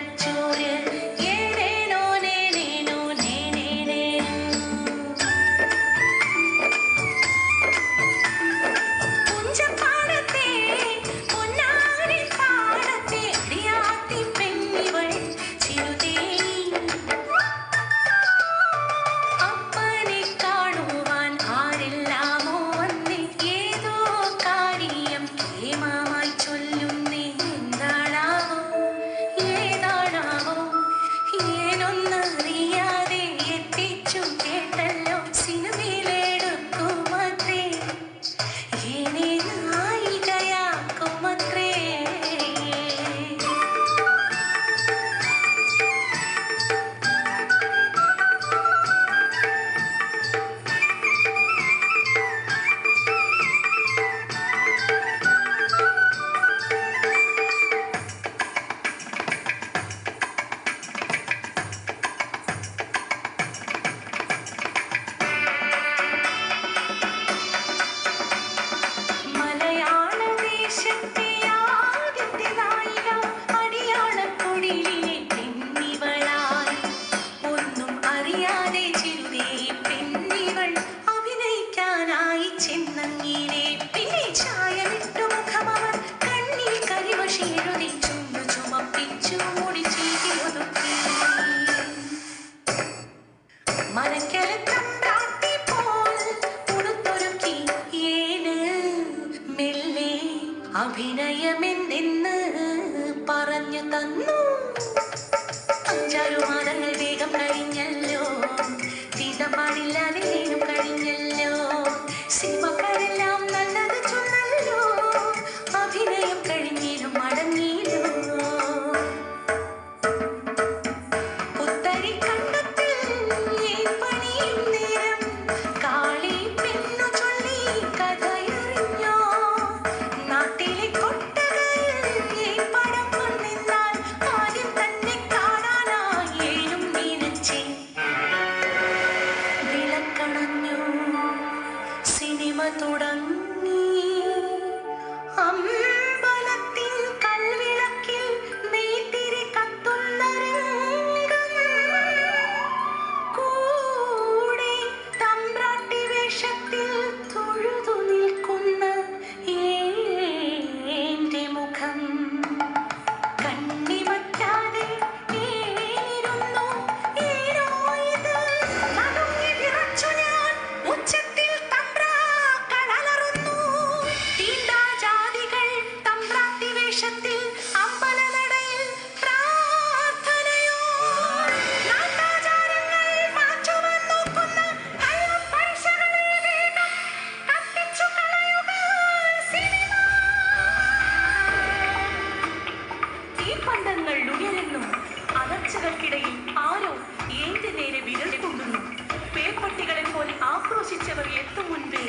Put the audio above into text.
തലച്ചോറ് ഏനേനോ നേനേനോ നേനേനേനോ. പുഞ്ചപ്പാടത്തെ പൊന്നാനി പാടത്തെ അടിയാത്തി പെണ്ണിവൾ ചിരുതേനി. അപ്പനെ കാണുവാൻ ആരെല്ലാമോ വന്നേ, ഏതോ കാര്യം കേമമായി ചൊല്ലുന്നേ. എന്താണാവോ ഏതാണാവോ ഏനൊന്നറിയാതെ എത്തിച്ചു കേട്ടല്ലോ സിനിമയിലെടുക്കുമത്രേ, ഏനെ നായികയാക്കുമത്രേ. മലയാളദേശത്തെ ആദ്യത്തെ നായിക അടിയാളക്കുടിലിലെ പെണ്ണിവളായി. ഒന്നും അറിയാതെ ചിരുതേ പെണ്ണിവൾ അഭിനയിക്കാനായി ചെന്നങ്ങിനെ. പിന്നെ ചായമിട്ടു മുഖമവർ കണ്ണിൽ കരിവശി എഴുതി ചുണ്ടു ചുമപ്പിച്ചു മുടി ചീകിയൊതുക്കി. മരക്കലത്തമ്പ്രാട്ടി പോൽ ഉടുത്തൊരുക്കി ഏന് മെല്ലെ അഭിനയമെന്തെന്ന് പറഞ്ഞു തന്നു. 5-6 മാസങ്ങൾ വേഗം കഴിഞ്ഞല്ലോ, തീട്ടം പാടില്ലാതെ നേരം കഴിഞ്ഞല്ലോ. സിനിമക്കാരെല്ലാം നല്ലത് ചൊന്നല്ലോ, അഭിനയം കഴിഞ്ഞിലും മടങ്ങിയില്ലോ. പുത്തരിക്കണ്ടത്തിൽ പണിയും നേരം കാളി പെണ്ണു ചൊല്ലി കഥയറിഞ്ഞോ. നാട്ടിലെ കൊട്ടകയിൽ പടം വന്നെന്നാൽ ആദ്യം തന്നെ കാണാനായി ഏനും മീനച്ചേ. വിളക്കണഞ്ഞു, സിനിമ തുടങ്ങി. അമ്പലത്തിൻ കൽവിളക്കിൽ നെയ്ത്തിരി കത്തുന്ന രംഗം. കൂടെ തമ്പ്രാട്ടി വേഷത്തിൽ തൊഴുതു നിൽക്കുന്ന ഏന്റെ മുഖം. കണ്ണിമറ്റാതെ ഏനിരുന്നു ഏനോ ഇത്. നടുങ്ങി വിറച്ചു ഞാൻ, ഉച്ചത്തിൽ തമ്പ്രാക്കൾ അലറുന്നു. തീണ്ടാജാതികൾ തമ്പ്രാട്ടി വേഷത്തിൽ അമ്പലനടയിൽ പ്രാർത്ഥനയോ. നാട്ടാചാരങ്ങൾ മാറ്റുവാൻ നോക്കുന്ന കള്ളപ്പലിശകളെ വേഗം കത്തിച്ചു കളയുക സിനിമ. തീപ്പന്തങ്ങൾ ഉയരുന്നു, അലർച്ചകൾക്കിടയിൽ ആരോ ഏന്റെ നേരെ വിരൽ കൊണ്ടുന്നു. പേപ്പട്ടികളെ പോലെ ആക്രോശിച്ചവർ എത്തും മുൻപേ